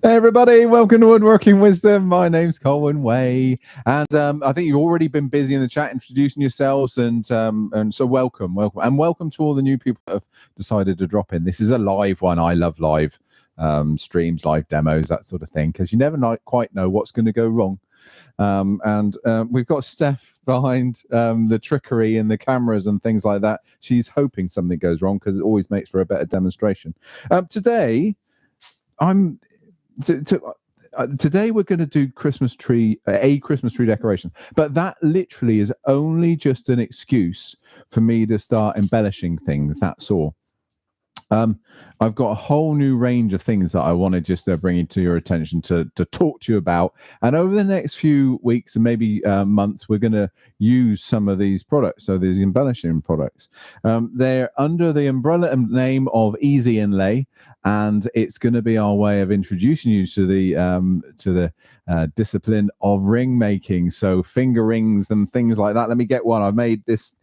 Hey everybody, welcome to Woodworking Wisdom. My name's Colwin Way, and I think you've already been busy in the chat introducing yourselves, and so welcome to all the new people that have decided to drop in. This is a live one. I love live streams, live demos, that sort of thing, because you never quite know what's going to go wrong. We've got Steph behind the trickery and the cameras and things like that. She's hoping something goes wrong because it always makes for a better demonstration. Today, today we're going to do Christmas tree decoration, but that literally is only just an excuse for me to start embellishing things. That's all. I've got a whole new range of things that I want to just bring to your attention to talk to you about. And over the next few weeks and maybe months, we're going to use some of these products. So these embellishing products. They're under the umbrella name of Easy Inlay, and it's going to be our way of introducing you to the discipline of ring making. So finger rings and things like that. Let me get one. I made this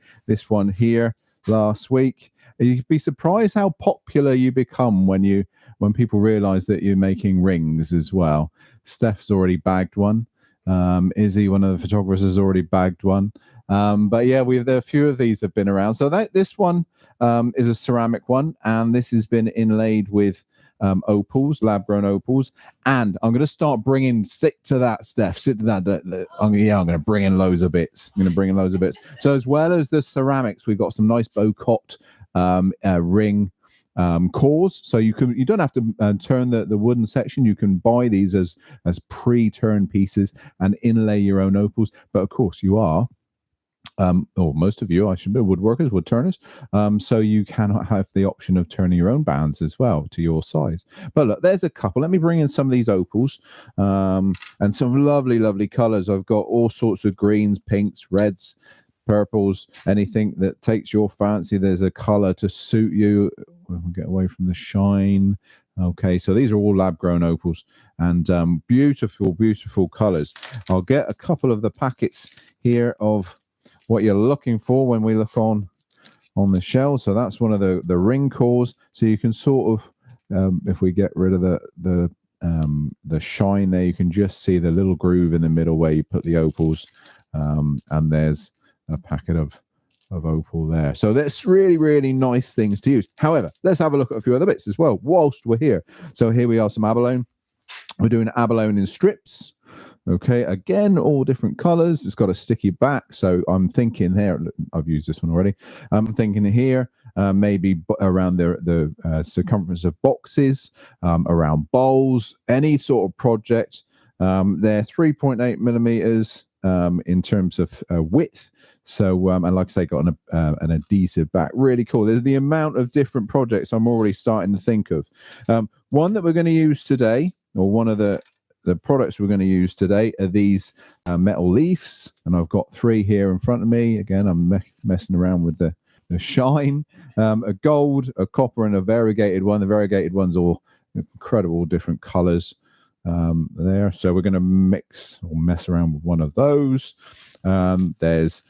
one here last week. You'd be surprised how popular you become when people realize that you're making rings as well. Steph's already bagged one. Izzy, one of the photographers, has already bagged one. But yeah, there are a few of these have been around. So this one is a ceramic one, and this has been inlaid with opals, lab-grown opals. And I'm going to start stick to that, Steph. Stick to that. I'm going to bring in loads of bits. So as well as the ceramics, we've got some nice Bocot ring cores, so you don't have to turn the wooden section. You can buy these as pre-turned pieces and inlay your own opals. But of course, you are or most of you, I should be, woodworkers, wood turners. So you cannot have the option of turning your own bands as well to your size. But look, there's a couple. Let me bring in some of these opals and some lovely colors. I've got all sorts of greens, pinks, reds, purples, anything that takes your fancy. There's a color to suit you. We'll get away from the shine. Okay, so these are all lab-grown opals and beautiful colors. I'll get a couple of the packets here of what you're looking for when we look on the shell. So that's one of the ring cores. So you can sort of, if we get rid of the shine there, you can just see the little groove in the middle where you put the opals, and there's a packet of opal there. So that's really nice things to use. However, let's have a look at a few other bits as well whilst we're here. So here we are, some abalone. We're doing abalone in strips. Okay, again, all different colors. It's got a sticky back, so I'm thinking here, I've used this one already. I'm thinking here maybe around the circumference of boxes, around bowls, any sort of project. They're 3.8 millimeters in terms of width. So, and like I say, got an adhesive back. Really cool. There's the amount of different projects I'm already starting to think of. One that we're going to use today, or one of the products we're going to use today, are these metal leaves. And I've got 3 here in front of me. Again, I'm messing around with the shine. A gold, a copper, and a variegated one. The variegated one's all incredible different colors there. So we're going to mix or mess around with one of those. There's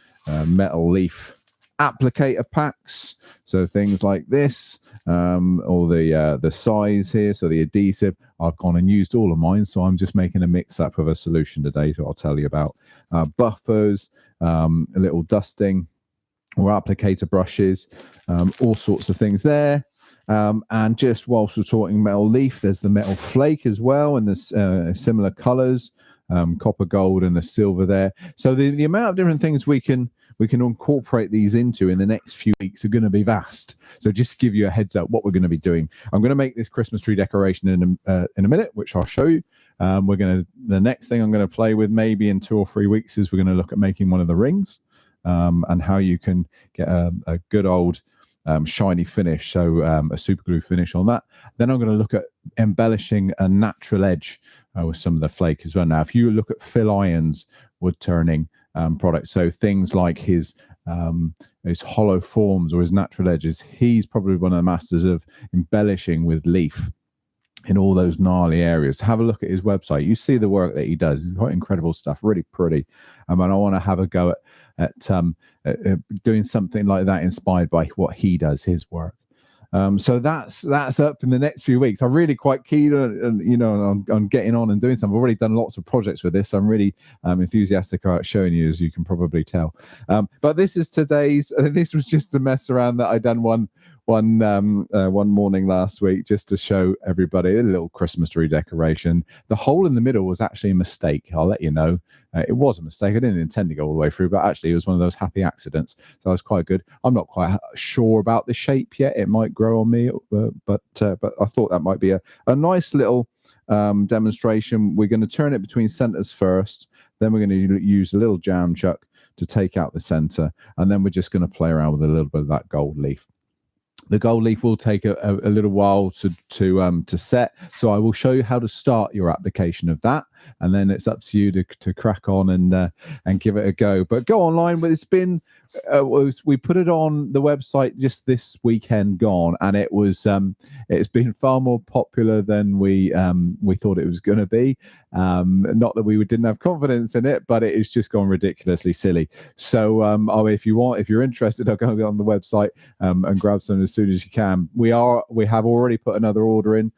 metal leaf applicator packs, so things like this, or the size here, so the adhesive. I've gone and used all of mine, so I'm just making a mix-up of a solution today that I'll tell you about. Buffers, a little dusting or applicator brushes, all sorts of things there. And just whilst we're talking metal leaf, there's the metal flake as well, and there's similar colors, copper, gold, and a silver there. So the amount of different things we can incorporate these into in the next few weeks are going to be vast. So just to give you a heads up what we're going to be doing. I'm going to make this Christmas tree decoration in a minute, which I'll show you. The next thing I'm going to play with maybe in 2 or 3 weeks is we're going to look at making one of the rings, and how you can get a good old shiny finish, so a super glue finish on that. Then I'm going to look at embellishing a natural edge with some of the flake as well. Now, if you look at Phil Iron's wood turning products, so things like his hollow forms or his natural edges, he's probably one of the masters of embellishing with leaf in all those gnarly areas. Have a look at his website. You see the work that he does. It's quite incredible stuff, really pretty. And I want to have a go at doing something like that inspired by what he does, his work. So that's up in the next few weeks. I'm really quite keen on getting on and doing something. I've already done lots of projects with this. I'm really enthusiastic about showing you, as you can probably tell. But this is today's. This was just to mess around that I done one morning last week just to show everybody a little Christmas tree decoration. The hole in the middle was actually a mistake. I'll let you know. It was a mistake. I didn't intend to go all the way through, but actually it was one of those happy accidents. So I was quite good. I'm not quite sure about the shape yet. It might grow on me, but I thought that might be a nice little demonstration. We're going to turn it between centers first. Then we're going to use a little jam chuck to take out the center. And then we're just going to play around with a little bit of that gold leaf. The gold leaf will take a little while to set, so I will show you how to start your application of that, and then it's up to you to crack on and give it a go. But go online. But it's been we put it on the website just this weekend gone, and it's been far more popular than we thought it was going to be. Not that we didn't have confidence in it, but it has just gone ridiculously silly. So if you're interested, I'll go on the website and grab some as soon as you can. We have already put another order in,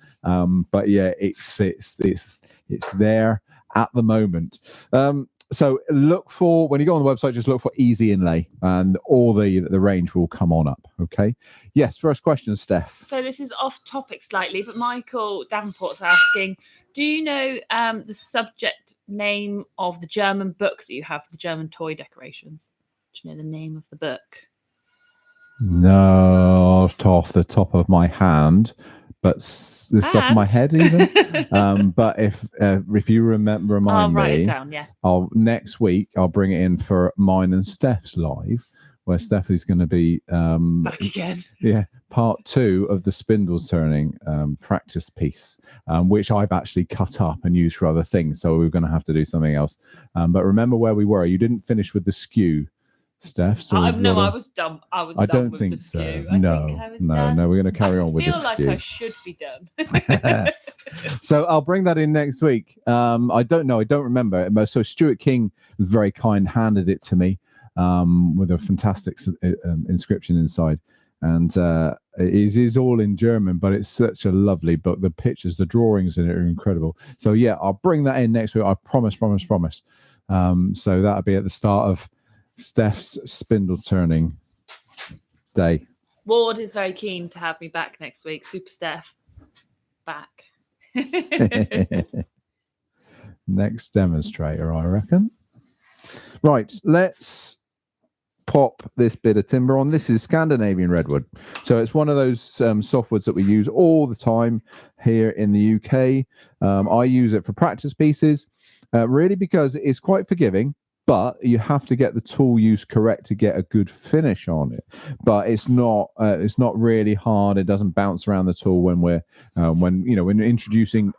but yeah, it's there at the moment. So look for, when you go on the website, just look for Easy Inlay, and all the range will come on up. Okay. Yes. First question, Steph. So this is off topic slightly, but Michael Davenport's asking, do you know the subject name of the German book that you have for the German toy decorations? Do you know the name of the book? No, off the top of my hand, but the top of my head even. But if you remind I'll me, write it down. Yeah. Next week I'll bring it in for mine and Steph's live, where Steph is going to be back again. Yeah, part 2 of the spindle turning practice piece, which I've actually cut up and used for other things. So we're going to have to do something else. But remember where we were. You didn't finish with the skew, Steph. So I was done. I don't think so. No, we're going to carry on with the skew. I feel like I should be done. So I'll bring that in next week. I don't know. I don't remember. So Stuart King very kind handed it to me with a fantastic inscription inside. And it is all in German, but it's such a lovely book. The pictures, the drawings in it are incredible. So yeah, I'll bring that in next week. I promise. So that'll be at the start of Steph's spindle turning day. Ward is very keen to have me back next week. Super Steph, back. Next demonstrator, I reckon. Right, let's pop this bit of timber on. This is Scandinavian redwood. So it's one of those softwoods that we use all the time here in the UK. I use it for practice pieces, really because it's quite forgiving. But you have to get the tool use correct to get a good finish on it. But it's not really hard. It doesn't bounce around the tool when we're when introducing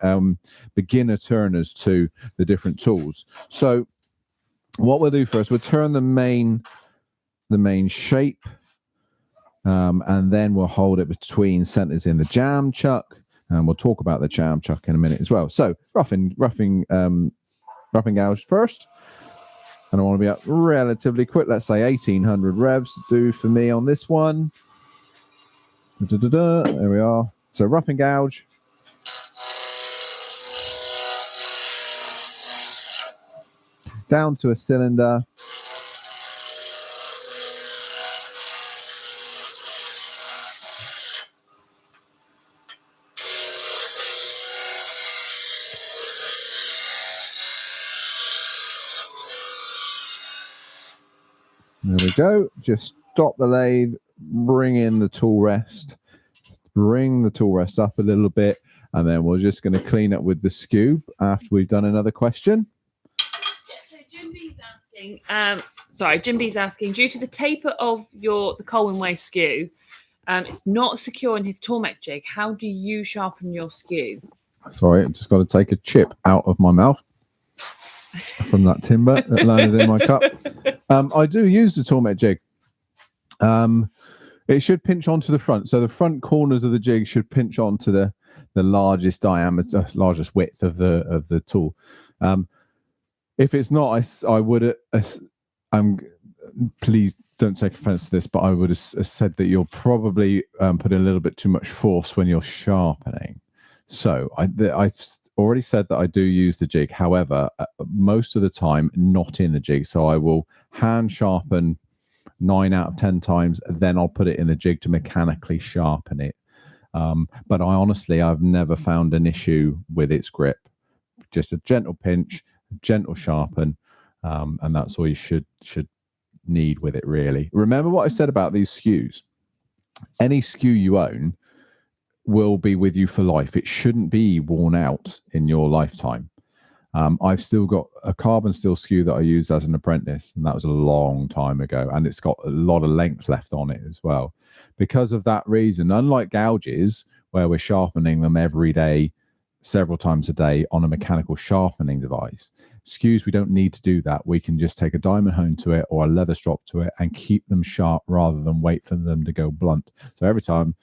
beginner turners to the different tools. So what we'll do first, we'll turn the main shape, and then we'll hold it between centers in the jam chuck, and we'll talk about the jam chuck in a minute as well. So roughing gouge first. And I want to be up relatively quick. Let's say 1800 revs do for me on this one. There we are. So rough and gouge. Down to a cylinder. There we go. Just stop the lathe, bring in the tool rest, bring the tool rest up a little bit, and then we're just going to clean up with the skew after we've done another question. Yeah, so Jim B's asking, due to the taper of the Colwin Way skew, it's not secure in his Tormek jig. How do you sharpen your skew? Sorry, I've just got to take a chip out of my mouth from that timber that landed in my cup. I do use the Tormek jig. It should pinch onto the front, so the front corners of the jig should pinch onto the largest diameter, largest width of the tool. If it's not, I would please don't take offense to this, but I would have said that you'll probably put in a little bit too much force when you're sharpening. So I already said that I do use the jig. However, most of the time, not in the jig. So I will hand sharpen 9 out of 10 times, then I'll put it in the jig to mechanically sharpen it. But I've never found an issue with its grip. Just a gentle pinch, gentle sharpen, and that's all you should need with it, really. Remember what I said about these SKUs. Any SKU you own will be with you for life. It shouldn't be worn out in your lifetime. I've still got a carbon steel SKU that I used as an apprentice, and that was a long time ago, and it's got a lot of length left on it as well. Because of that reason, unlike gouges, where we're sharpening them every day, several times a day on a mechanical sharpening device, SKUs, we don't need to do that. We can just take a diamond hone to it or a leather strop to it and keep them sharp rather than wait for them to go blunt. So every time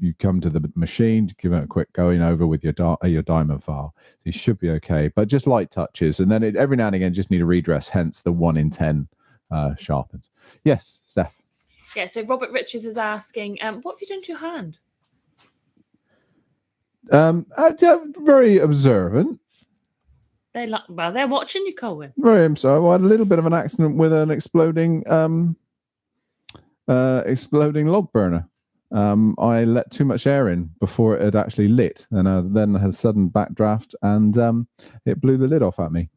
you come to the machine, give it a quick going over with your diamond file, you should be okay. But just light touches, and then every now and again just need a redress, hence the 1 in 10 sharpens. Yes, Steph. Yeah, so Robert Richards is asking, what have you done to your hand? Very observant. They're watching you, Colwin. Very so. I had a little bit of an accident with an exploding log burner. I let too much air in before it had actually lit, and I then had a sudden backdraft, and it blew the lid off at me.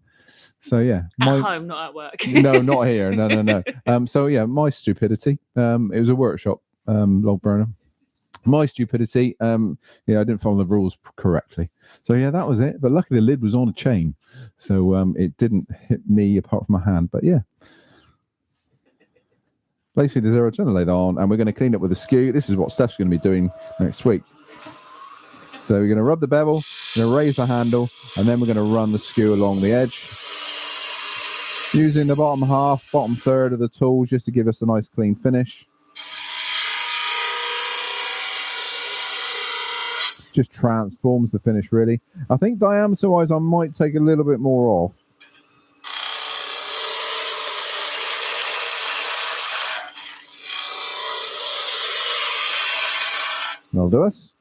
So yeah, at home, not at work. No, not here. No. So yeah, my stupidity. It was a workshop log burner. My stupidity. I didn't follow the rules correctly. So yeah, that was it. But luckily the lid was on a chain, so it didn't hit me apart from my hand. But yeah. Basically, the 0 turn lay that on, and we're going to clean up with a skew. This is what Steph's going to be doing next week. So we're going to rub the bevel, we're going to raise the handle, and then we're going to run the skew along the edge, using the bottom third of the tool just to give us a nice clean finish. Just transforms the finish, really. I think diameter-wise, I might take a little bit more off. That'll do us.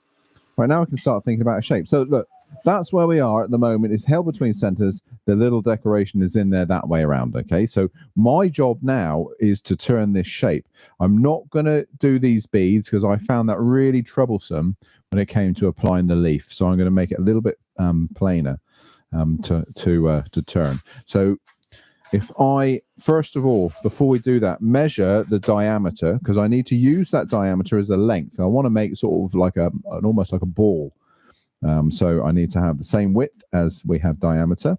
Right, now we can start thinking about a shape. So look, that's where we are at the moment. It's held between centers. The little decoration is in there that way around. Okay, so my job now is to turn this shape. I'm not going to do these beads because I found that really troublesome when it came to applying the leaf. So I'm going to make it a little bit plainer to turn. So if I, first of all, before we do that, measure the diameter, because I need to use that diameter as a length. I want to make sort of like almost like a ball. So I need to have the same width as we have diameter.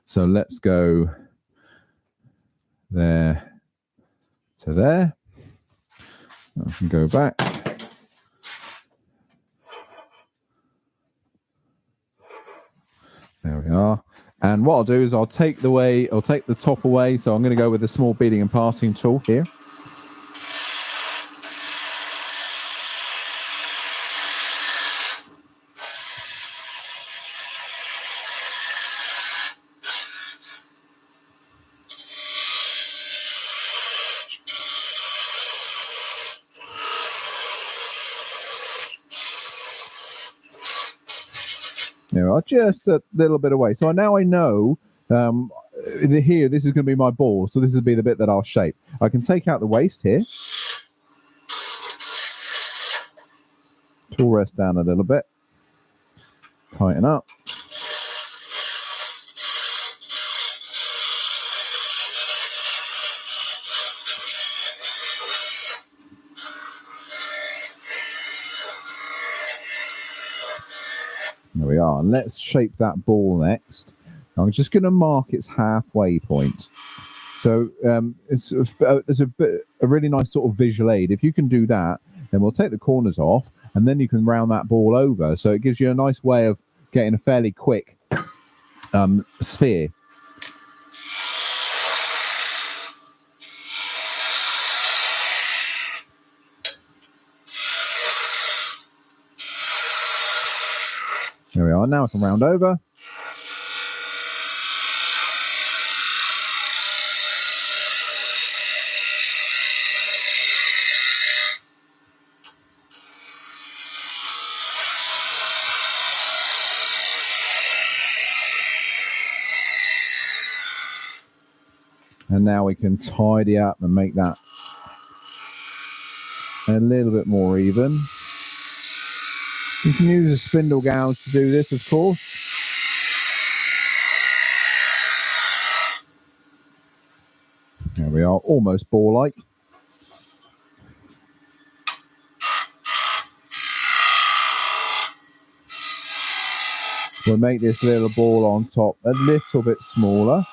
So let's go there to there. I can go back. There we are. And what I'll do is I'll take the top away. So I'm going to go with the small beading and parting tool here. There we are, just a little bit away. So now I know here, this is going to be my ball. So this will be the bit that I'll shape. I can take out the waste here. Tool rest down a little bit. Tighten up. There we are. And let's shape that ball next. I'm just going to mark its halfway point. So it's a really nice sort of visual aid. If you can do that, then we'll take the corners off, and then you can round that ball over. So it gives you a nice way of getting a fairly quick sphere. There we are. Now I can round over. And now we can tidy up and make that a little bit more even. You can use a spindle gouge to do this, of course. There we are, almost ball-like. We'll make this little ball on top a little bit smaller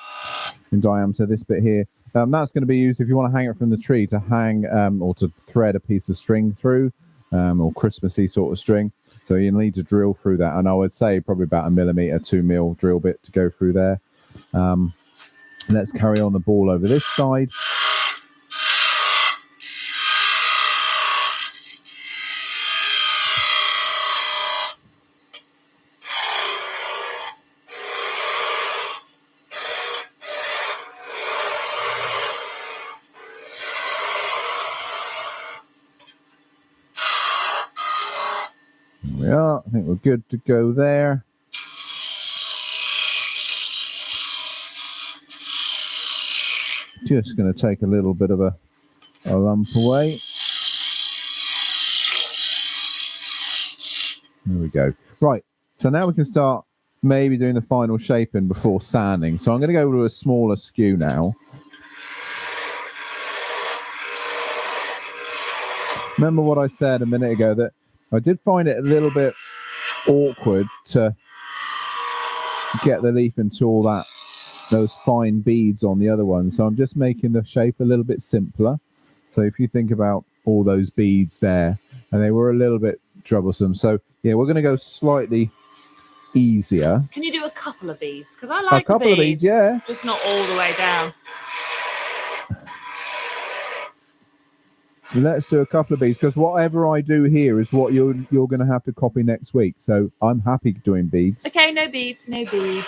in diameter, this bit here. That's going to be used if you want to hang it from the tree, to hang or to thread a piece of string through, or Christmassy sort of string. So you need to drill through that, and I would say probably about 1 millimeter, 2 mil drill bit to go through there. Let's carry on the ball over this side. There we are. I think we're good to go there. Just going to take a little bit of a lump away. There we go. Right, so now we can start maybe doing the final shaping before sanding. So I'm going to go to a smaller skew now. Remember what I said a minute ago, that I did find it a little bit awkward to get the leaf into all that, those fine beads on the other one. So I'm just making the shape a little bit simpler. So if you think about all those beads there, and they were a little bit troublesome. So yeah, we're going to go slightly easier. Can you do a couple of beads? Because I like a couple of beads, yeah. Just not all the way down. Let's do a couple of beads, because whatever I do here is what you're going to have to copy next week. So I'm happy doing beads. Okay, no beads, no beads.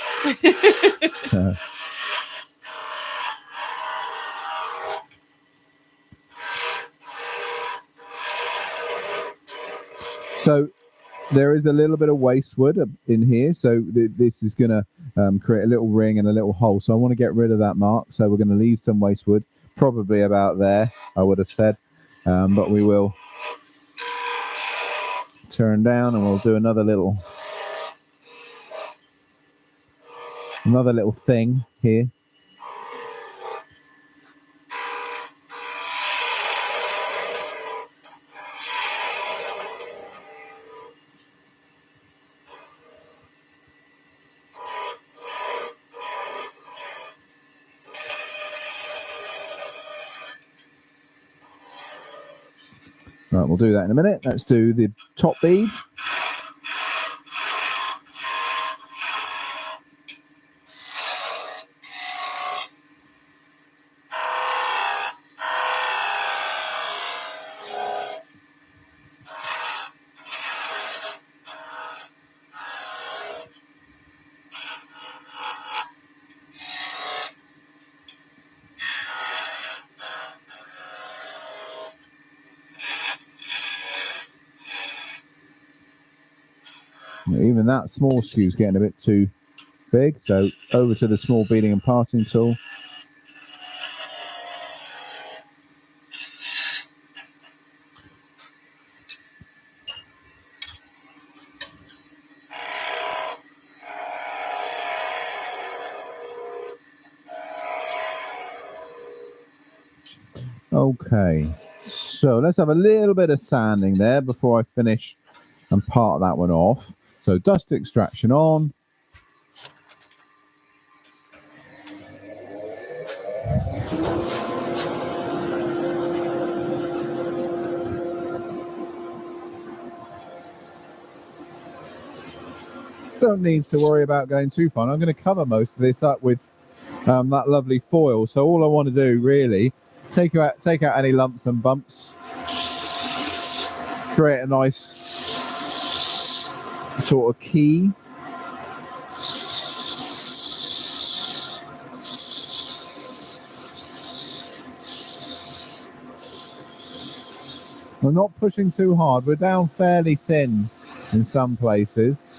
So there is a little bit of waste wood in here. So this is going to create a little ring and a little hole. So I want to get rid of that mark. So we're going to leave some waste wood, probably about there, I would have said. But we will turn down and we'll do another little thing here. Right, we'll do that in a minute. Let's do the top bead. Even that small skew is getting a bit too big, so over to the small beading and parting tool. Okay, so let's have a little bit of sanding there before I finish and part that one off. So dust extraction on. Don't need to worry about going too far. I'm going to cover most of this up with that lovely foil. So all I want to do really, take out any lumps and bumps, create a nice sort of key. We're not pushing too hard. We're down fairly thin in some places.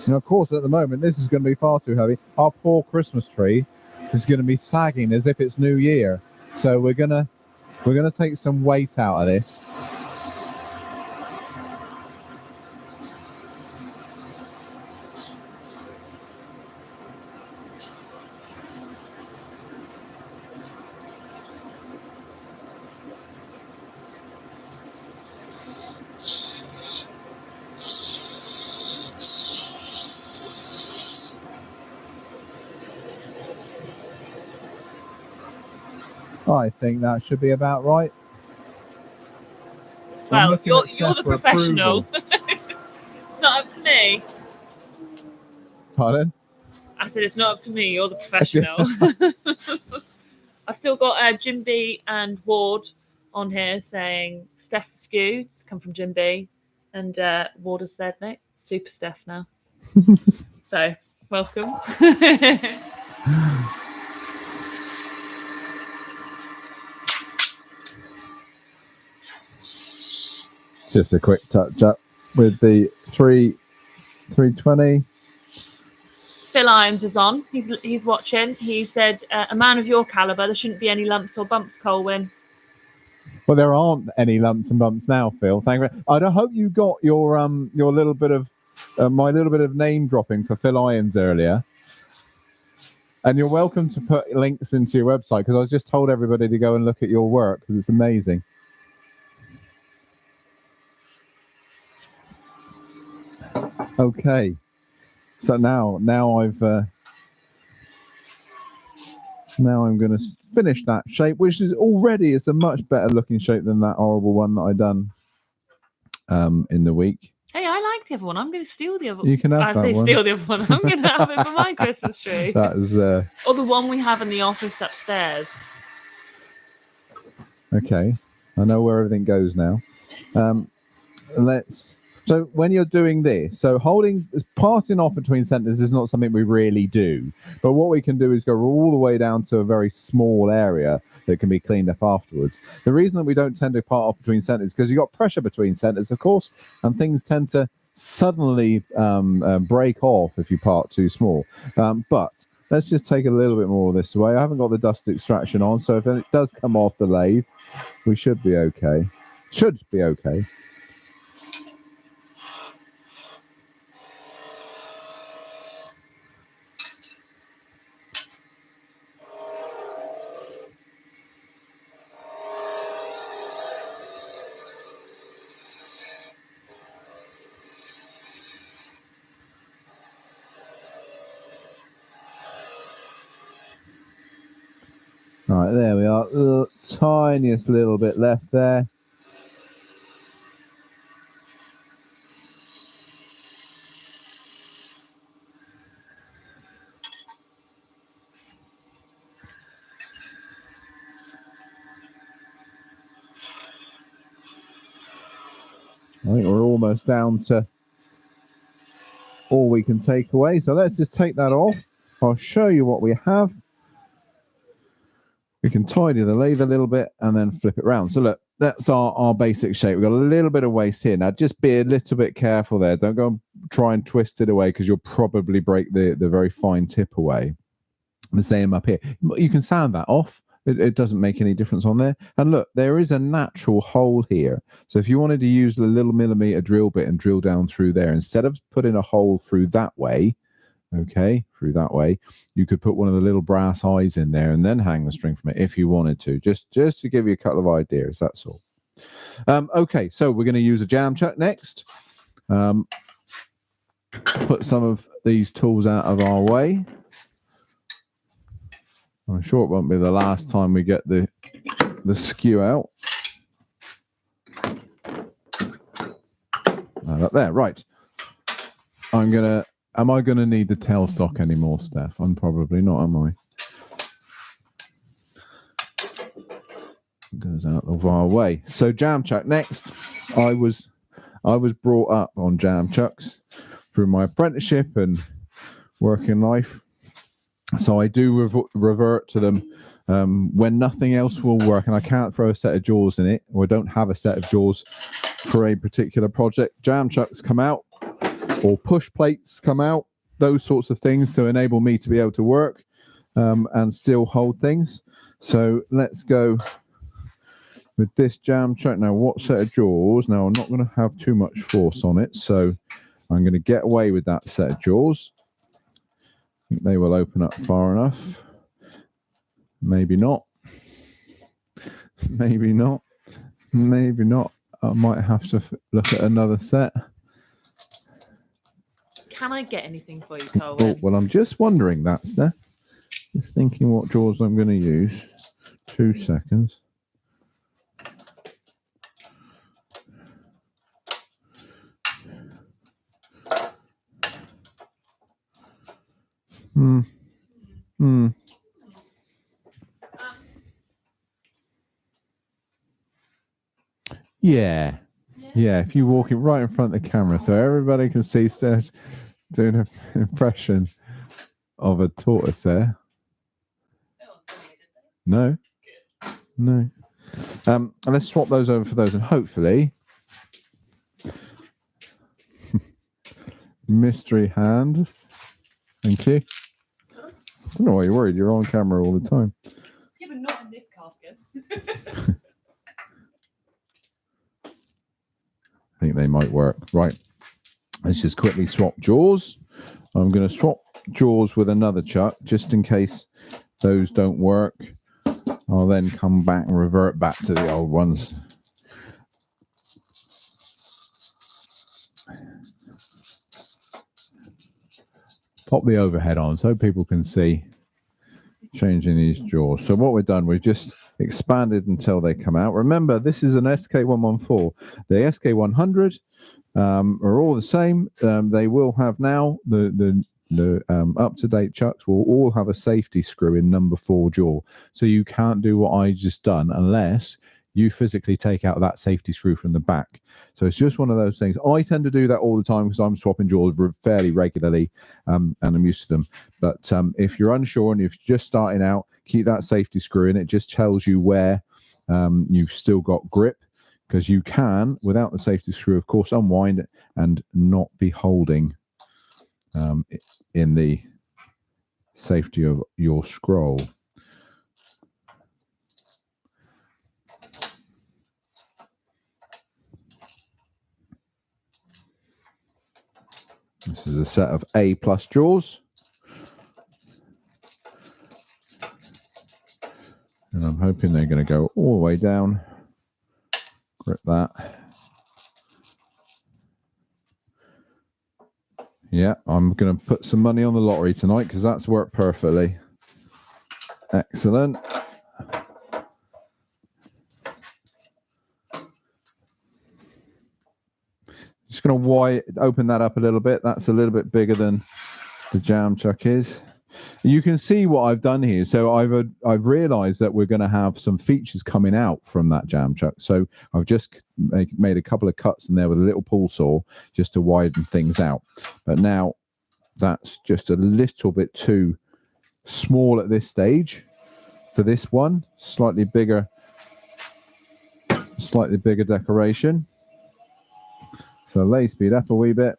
And of course, at the moment, this is going to be far too heavy. Our poor Christmas tree is going to be sagging as if it's New Year. So we're gonna take some weight out of this. I think that should be about right. Well, you're the professional. It's not up to me. Pardon? I said it's not up to me. You're the professional. I've still got Jim B and Ward on here saying Steph the Skew. It's come from Jim B. And Ward has said, no, super Steph now. So, welcome. Just a quick touch up with the 320. Phil Irons is on. He's watching. He said, a man of your caliber, there shouldn't be any lumps or bumps, Colwin. Well, there aren't any lumps and bumps now, Phil. Thank you. I hope you got your little bit of my little bit of name dropping for Phil Irons earlier. And you're welcome to put links into your website, because I just told everybody to go and look at your work because it's amazing. Okay, so now I'm going to finish that shape, which is already a much better looking shape than that horrible one that I done in the week. Hey, I like the other one. I'm going to steal the other one. You can have that one. Steal the other one. I'm going to have it for my Christmas tree. That is or the one we have in the office upstairs. Okay, I know where everything goes now. So when you're doing this, so parting off between centers is not something we really do. But what we can do is go all the way down to a very small area that can be cleaned up afterwards. The reason that we don't tend to part off between centers is because you've got pressure between centers, of course, and things tend to suddenly break off if you part too small. But let's just take a little bit more of this away. I haven't got the dust extraction on, so if it does come off the lathe, we should be okay. Should be okay. All right, there we are. The tiniest little bit left there. I think we're almost down to all we can take away. So let's just take that off. I'll show you what we have. We can tidy the lathe a little bit and then flip it around. So look, that's our basic shape. We've got a little bit of waste here. Now just be a little bit careful there. Don't go and try and twist it away, because you'll probably break the very fine tip away. The same up here. You can sand that off. It doesn't make any difference on there. And look, there is a natural hole here. So if you wanted to use the little millimeter drill bit and drill down through there, instead of putting a hole through that way, okay, through that way, you could put one of the little brass eyes in there and then hang the string from it if you wanted to, just to give you a couple of ideas, that's all. Okay, so we're going to use a jam chuck next. Put some of these tools out of our way. I'm sure it won't be the last time we get the skew out. Up there, right. Am I going to need the tailstock anymore, Steph? I'm probably not, am I? Goes out of our way. So jam chuck next. I was brought up on jam chucks through my apprenticeship and working life. So I do revert to them when nothing else will work and I can't throw a set of jaws in it, or I don't have a set of jaws for a particular project. Jam chucks come out. or push plates come out, those sorts of things to enable me to be able to work and still hold things. So let's go with this jam chuck. Now, what set of jaws? Now, I'm not going to have too much force on it, so I'm going to get away with that set of jaws. I think they will open up far enough. Maybe not. Maybe not. Maybe not. I might have to look at another set. Can I get anything for you, Colwin? Oh, well, I'm just wondering that. Just thinking what jaws I'm going to use. 2 seconds. Yeah, if you walk it right in front of the camera so everybody can see Steph doing an impression of a tortoise there. No. No. Let's swap those over for those, and hopefully mystery hand. Thank you. I don't know why you're worried. You're on camera all the time. Yeah, but not in this cardigan. I think they might work. Right. Let's just quickly swap jaws. I'm going to swap jaws with another chuck just in case those don't work. I'll then come back and revert back to the old ones. Pop the overhead on so people can see changing these jaws. So what we've done, we've just expanded until they come out. Remember, this is an SK114. The SK100 are all the same. They will have now the up-to-date chucks will all have a safety screw in number 4 jaw. So you can't do what I just done unless you physically take out that safety screw from the back. So it's just one of those things. I tend to do that all the time because I'm swapping jaws fairly regularly and I'm used to them. But if you're unsure and if you're just starting out, keep that safety screw in. It just tells you where you've still got grip, because you can, without the safety screw, of course, unwind it and not be holding in the safety of your scroll. This is a set of A+ jaws. And I'm hoping they're going to go all the way down. Grip that. Yeah, I'm going to put some money on the lottery tonight because that's worked perfectly. Excellent. Just going to open that up a little bit. That's a little bit bigger than the jam chuck is. You can see what I've done here. So I've realized that we're going to have some features coming out from that jam chuck. So I've just made a couple of cuts in there with a little pull saw just to widen things out. But now that's just a little bit too small at this stage for this one. Slightly bigger decoration. So lay speed up a wee bit.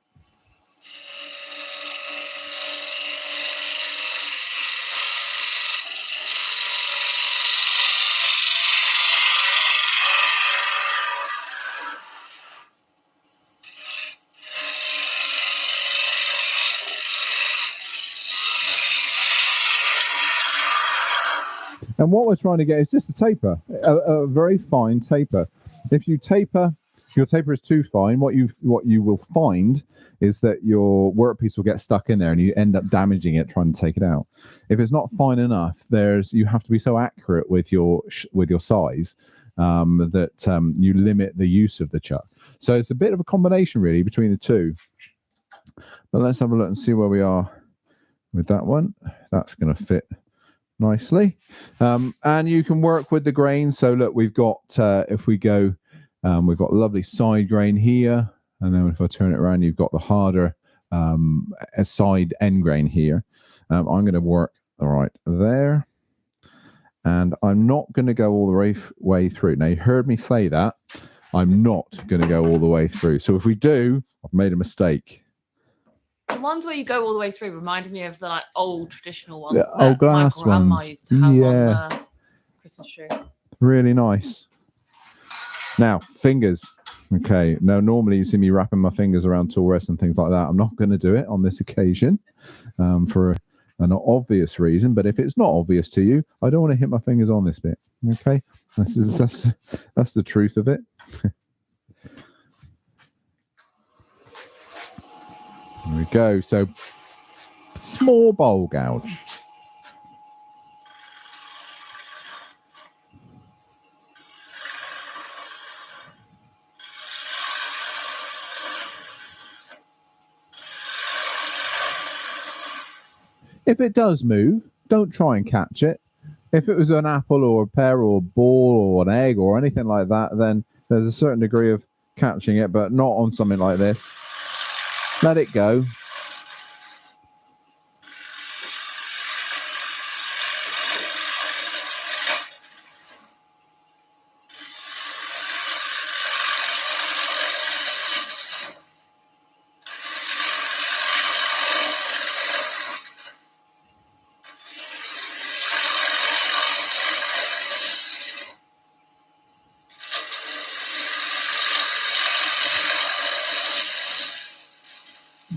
And what we're trying to get is just a taper, a very fine taper. If you taper, your taper is too fine, what you will find is that your workpiece will get stuck in there and you end up damaging it trying to take it out. If it's not fine enough, you have to be so accurate with your size that you limit the use of the chuck. So it's a bit of a combination really between the two. But let's have a look and see where we are with that one. That's going to fit nicely, and you can work with the grain. So look, we've got if we go we've got lovely side grain here, and then if I turn it around, you've got the harder side end grain here. I'm going to work right there, and I'm not going to go all the way through. Now you heard me say that I'm not going to go all the way through, so if we do, I've made a mistake. The ones where you go all the way through reminded me of the like old traditional ones. The old glass my grandma ones. used to have Yeah. on the Christmas tree. Really nice. Now, fingers. Okay. Now, normally you see me wrapping my fingers around tool rests and things like that. I'm not going to do it on this occasion for an obvious reason. But if it's not obvious to you, I don't want to hit my fingers on this bit. Okay. That's the truth of it. There we go. So, small bowl gouge. If it does move, don't try and catch it. If it was an apple or a pear or a ball or an egg or anything like that, then there's a certain degree of catching it, but not on something like this. Let it go.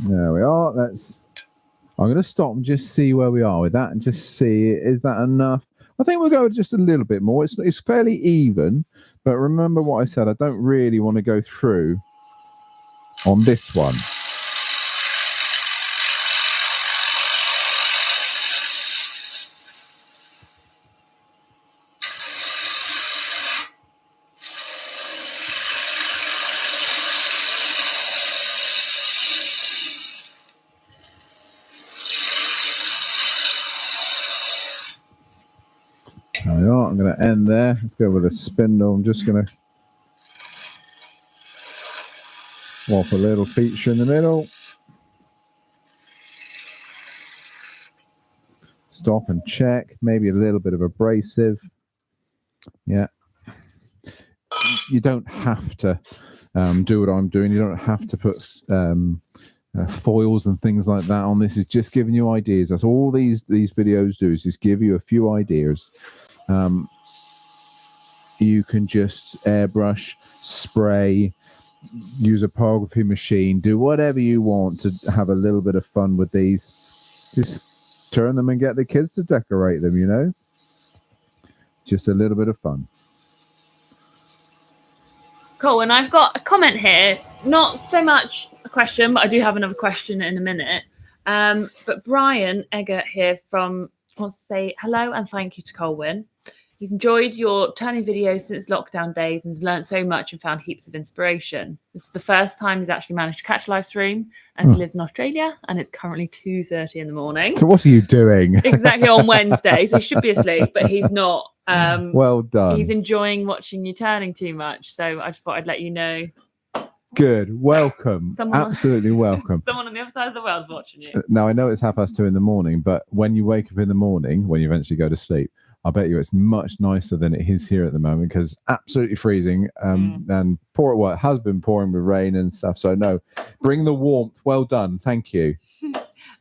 There we are. I'm going to stop and just see where we are with that and just see, is that enough? I think we'll go just a little bit more. It's fairly even, but remember what I said. I don't really want to go through on this one. There we are. I'm going to end there. Let's go with a spindle. I'm just going to swap a little feature in the middle. Stop and check. Maybe a little bit of abrasive. Yeah. You don't have to do what I'm doing. You don't have to put foils and things like that on this. Is just giving you ideas. That's all these videos do, is just give you a few ideas. You can just airbrush, spray, use a pyrography machine, do whatever you want to have a little bit of fun with these. Just turn them and get the kids to decorate them, you know. Just a little bit of fun. Cool, and I've got a comment here, not so much a question, but I do have another question in a minute. But Brian Eggert here wants to say hello and thank you to Colwin. He's enjoyed your turning videos since lockdown days and has learned so much and found heaps of inspiration. This is the first time he's actually managed to catch a live stream, as he lives in Australia, and it's currently 2:30 in the morning. So what are you doing? Exactly, on Wednesday, so he should be asleep, but he's not. Well done. He's enjoying watching you turning too much, so I just thought I'd let you know. Good. Welcome. Absolutely welcome. Someone on the other side of the world's watching you. Now, I know it's 2:30 in the morning, but when you wake up in the morning, when you eventually go to sleep, I bet you it's much nicer than it is here at the moment, because absolutely freezing and poor. Well, it has been pouring with rain and stuff. So no, bring the warmth. Well done. Thank you.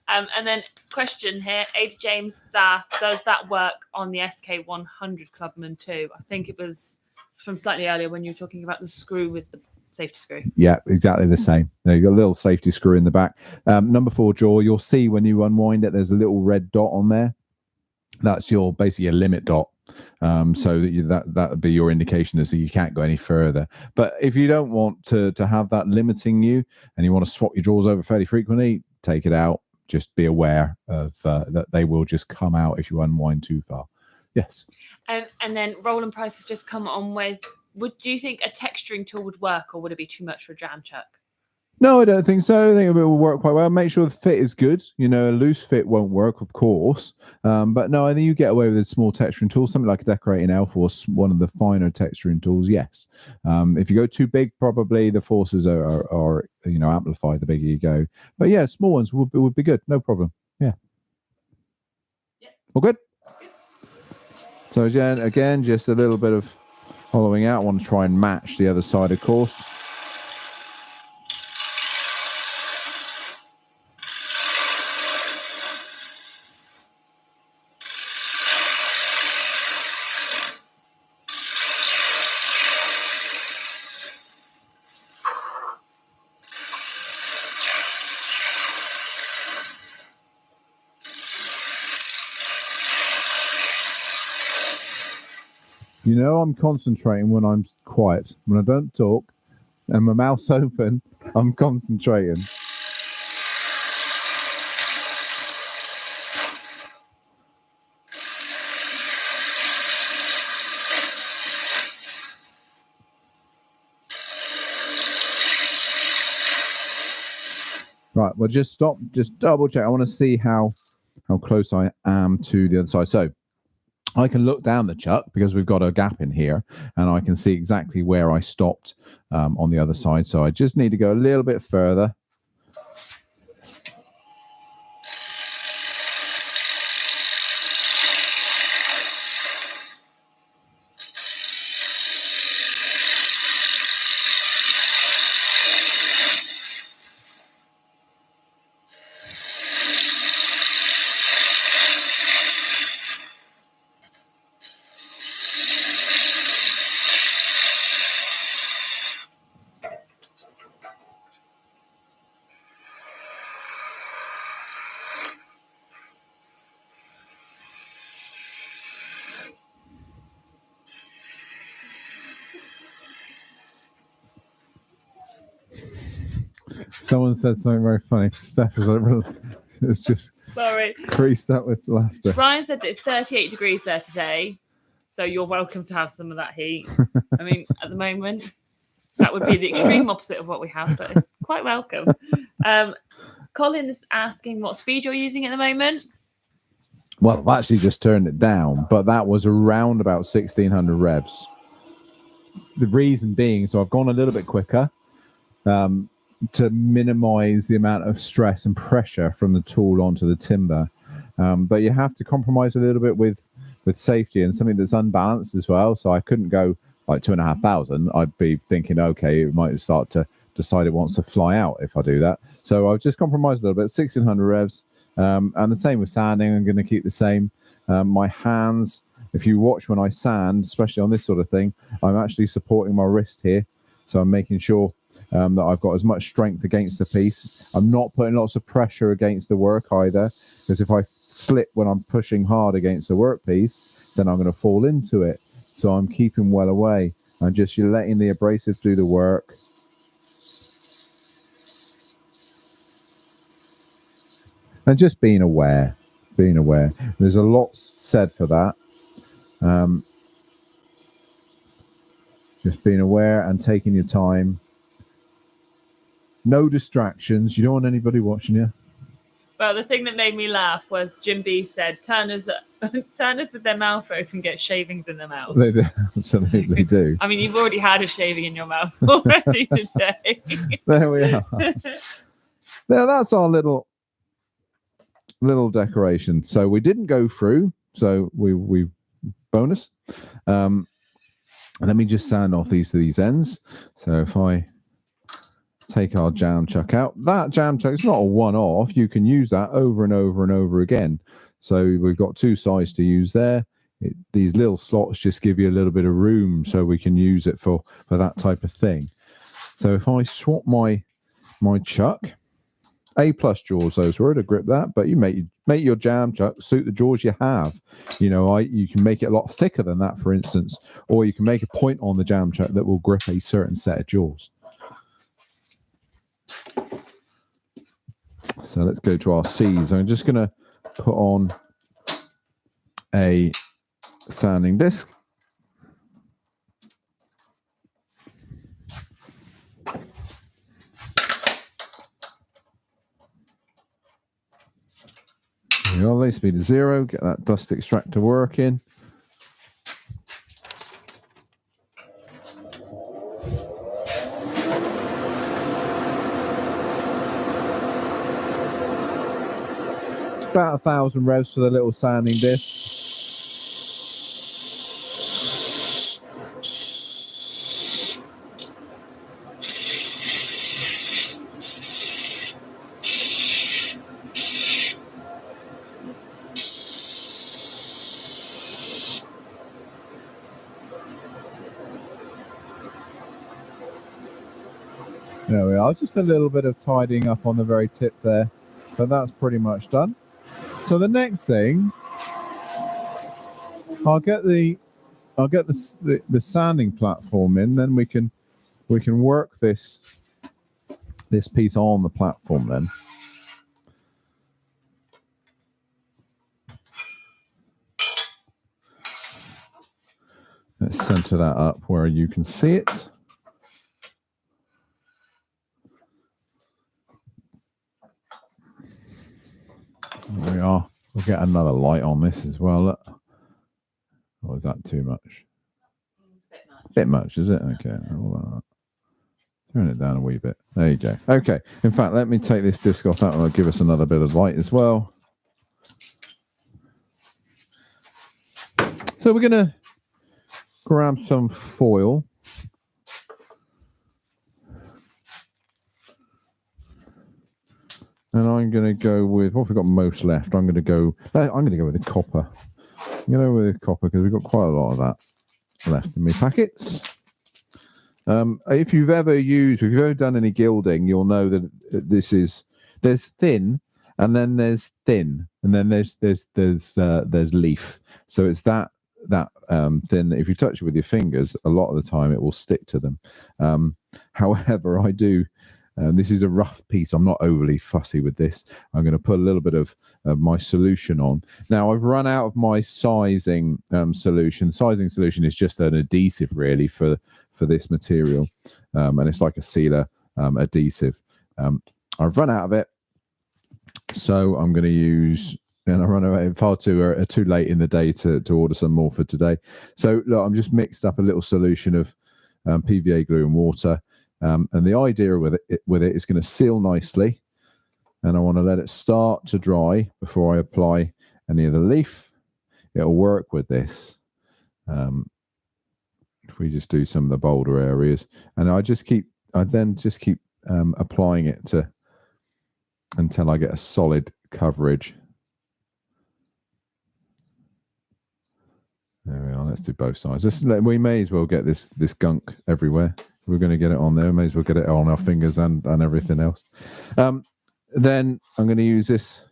And then question here, Ada James asked, does that work on the SK100 Clubman too? I think it was from slightly earlier when you were talking about the screw with the safety screw. Yeah, exactly the same. There you got a little safety screw in the back. Number 4 jaw, you'll see when you unwind it, there's a little red dot on there. That's your basically a limit dot. So that would be your indication as to you can't go any further. But if you don't want to have that limiting you and you want to swap your jaws over fairly frequently, take it out. Just be aware of that they will just come out if you unwind too far. Yes. And then Roland Price has just come on with, do you think a texturing tool would work, or would it be too much for a jam chuck? No, I don't think so. I think it will work quite well. Make sure the fit is good. You know, a loose fit won't work, of course. But no, I think you get away with a small texturing tool, something like a decorating elf or one of the finer texturing tools. Yes. If you go too big, probably the forces are amplified the bigger you go. But yeah, small ones would be good. No problem. Yeah. All good. So again, just a little bit of hollowing out. I want to try and match the other side, of course. You know I'm concentrating when I'm quiet. When I don't talk and my mouth's open, I'm concentrating. Right, well, just stop, just double check. I want to see how close I am to the other side. So I can look down the chuck because we've got a gap in here, and I can see exactly where I stopped on the other side. So I just need to go a little bit further. Someone said something very funny. Steph is like, it's just Sorry. creased up with laughter. Brian said that it's 38 degrees there today, so you're welcome to have some of that heat. I mean, at the moment, that would be the extreme opposite of what we have, but it's quite welcome. Colin is asking what speed you're using at the moment. Well, I've actually just turned it down, but that was around about 1600 revs. The reason being, so I've gone a little bit quicker to minimize the amount of stress and pressure from the tool onto the timber. But you have to compromise a little bit with safety and something that's unbalanced as well. So I couldn't go like 2,500. I'd be thinking, okay, it might start to decide it wants to fly out if I do that. So I've just compromised a little bit, 1600 revs. And the same with sanding, I'm going to keep the same. My hands, if you watch when I sand, especially on this sort of thing, I'm actually supporting my wrist here. So I'm making sure that I've got as much strength against the piece. I'm not putting lots of pressure against the work either, because if I slip when I'm pushing hard against the workpiece, then I'm going to fall into it. So I'm keeping well away. I'm just letting the abrasive do the work. And just being aware. There's a lot said for that. Just being aware and taking your time. No distractions. You don't want anybody watching you. Well, the thing that made me laugh was Jim B said, turners with their mouth open get shavings in their mouth. They do. Absolutely do. I mean, you've already had a shaving in your mouth already today. There we are. Now that's our little decoration. So we didn't go through. So we bonus. Let me just sand off these ends. So if I take our jam chuck out, that jam chuck is not a one-off. You can use that over and over and over again. So we've got two sides to use there. These little slots just give you a little bit of room so we can use it for that type of thing. So if I swap my chuck, A+ jaws, those were to grip that, but you make your jam chuck suit the jaws you have. You know, you can make it a lot thicker than that, for instance, or you can make a point on the jam chuck that will grip a certain set of jaws. So let's go to our C's. I'm just going to put on a sanding disc. There we go, lay speed to 0, get that dust extractor working. About 1,000 revs for the little sanding disc. There we are, just a little bit of tidying up on the very tip there, but that's pretty much done. So the next thing, I'll get the I'll get the sanding platform in, then we can work this piece on the platform then. Let's center that up where you can see it. There we are. We'll get another light on this as well. Look. Or is that too much? It's A bit much, is it? Okay. Turn it down a wee bit. There you go. Okay. In fact, let me take this disc off. That will give us another bit of light as well. So we're going to grab some foil. And I'm going to go with what we've got most left. I'm going to go with the copper. I'm going to go with the copper because we've got quite a lot of that left in my packets. If you've ever done any gilding, you'll know that there's thin, and then there's thin, and then there's leaf. So it's that thin that if you touch it with your fingers, a lot of the time it will stick to them. However, I do. This is a rough piece. I'm not overly fussy with this. I'm going to put a little bit of my solution on. Now, I've run out of my sizing solution. Sizing solution is just an adhesive, really, for this material. And it's like a sealer adhesive. I've run out of it. So I'm going to use... And I run away far too late in the day to order some more for today. So, look, I'm just mixed up a little solution of PVA glue and water. And the idea with it is going to seal nicely, and I want to let it start to dry before I apply any of the leaf. It'll work with this. If we just do some of the bolder areas, and I then just keep applying it until I get a solid coverage. There we are. Let's do both sides. We may as well get this gunk everywhere. We're going to get it on there. May as well get it on our fingers and everything else. Then I'm going to use this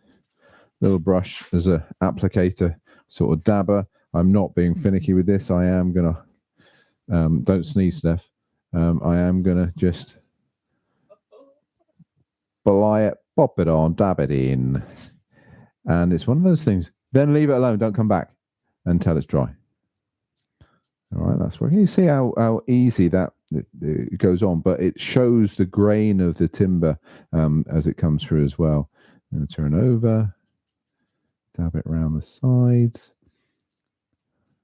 little brush as a applicator sort of dabber. I'm not being finicky with this. I am going to, don't sneeze, Steph. I am going to just pop it on, dab it in. And it's one of those things. Then leave it alone. Don't come back until it's dry. All right, that's working. You see how easy that it goes on, but it shows the grain of the timber as it comes through as well. I'm going to turn over, dab it around the sides.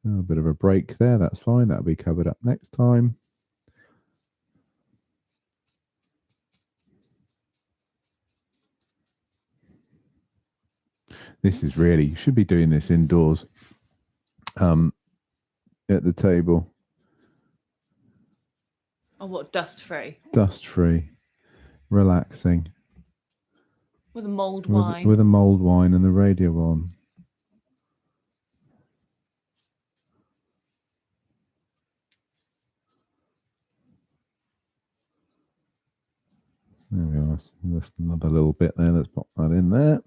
A little bit of a break there. That's fine. That'll be covered up next time. This is really, you should be doing this indoors. At the table. Oh, what, dust-free? Dust-free. Relaxing. With a mulled wine. With a mulled wine and the radio on. There we are. Just another little bit there. Let's pop that in there.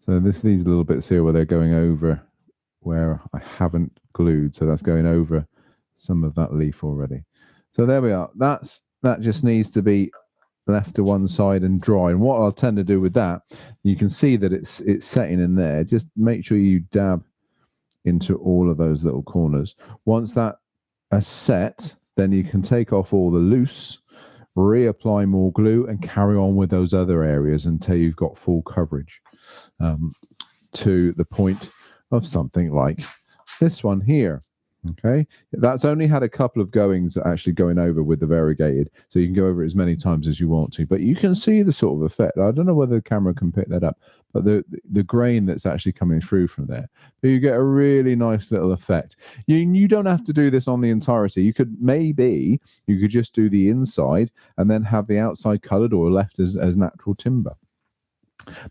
So these little bits here where they're going over where I haven't glued. So that's going over some of that leaf already. So there we are. That just needs to be left to one side and dry. And what I'll tend to do with that, you can see that it's setting in there. Just make sure you dab into all of those little corners. Once that is set, then you can take off all the loose, reapply more glue, and carry on with those other areas until you've got full coverage. To the point of something like this one here. Okay, that's only had a couple of goings actually going over with the variegated, so you can go over it as many times as you want to, but you can see the sort of effect. I don't know whether the camera can pick that up, but the grain that's actually coming through from there, so you get a really nice little effect. You don't have to do this on the entirety. You could just do the inside and then have the outside colored or left as natural timber.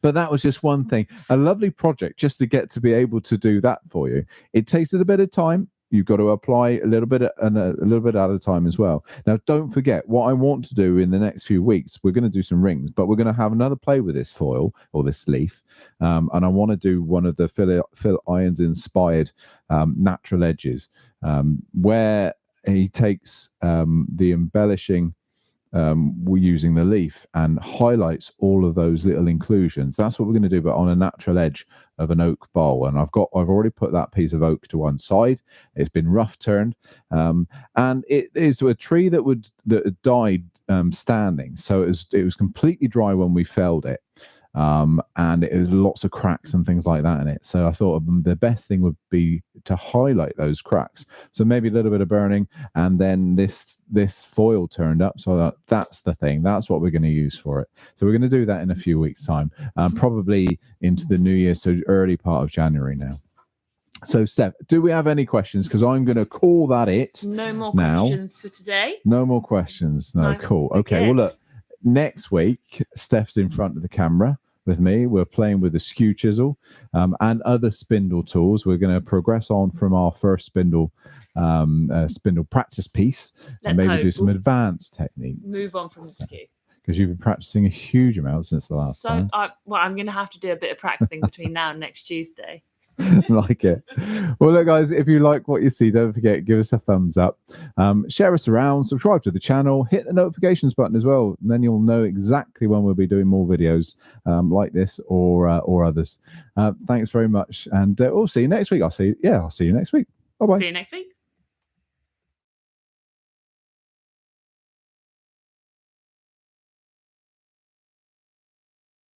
But that was just one thing, a lovely project just to get to be able to do that for you. It takes a bit of time. you've got to apply a little bit and a little bit at a time as well. Now, don't forget what I want to do in the next few weeks. We're going to do some rings, but we're going to have another play with this foil or this leaf, and I want to do one of the Phil Irons inspired natural edges, where he takes the embellishing. We're using the leaf and highlights all of those little inclusions. That's what we're going to do, but on a natural edge of an oak bowl. And I've already put that piece of oak to one side. It's been rough turned, and it is a tree that had died standing, so it was completely dry when we felled it. And it was lots of cracks and things like that in it. So I thought the best thing would be to highlight those cracks. So maybe a little bit of burning, and then this foil turned up. So that's the thing. That's what we're going to use for it. So we're going to do that in a few weeks' time, probably into the new year, so early part of January now. So, Steph, do we have any questions? Because I'm going to call that it. No more questions for today. No more questions. No, cool. Okay, well, look, next week, Steph's in front of the camera with me. We're playing with the skew chisel and other spindle tools. We're going to progress on from our first spindle practice piece and maybe do some advanced techniques. Move on from the skew. Because you've been practicing a huge amount since the last time. I'm going to have to do a bit of practicing between now and next Tuesday. Like it. Well, look, guys, if you like what you see, don't forget, give us a thumbs up, share us around, subscribe to the channel, hit the notifications button as well, and then you'll know exactly when we'll be doing more videos like this or others. Thanks very much, and we'll see you next week. I'll see you next week. Bye bye. See you next week.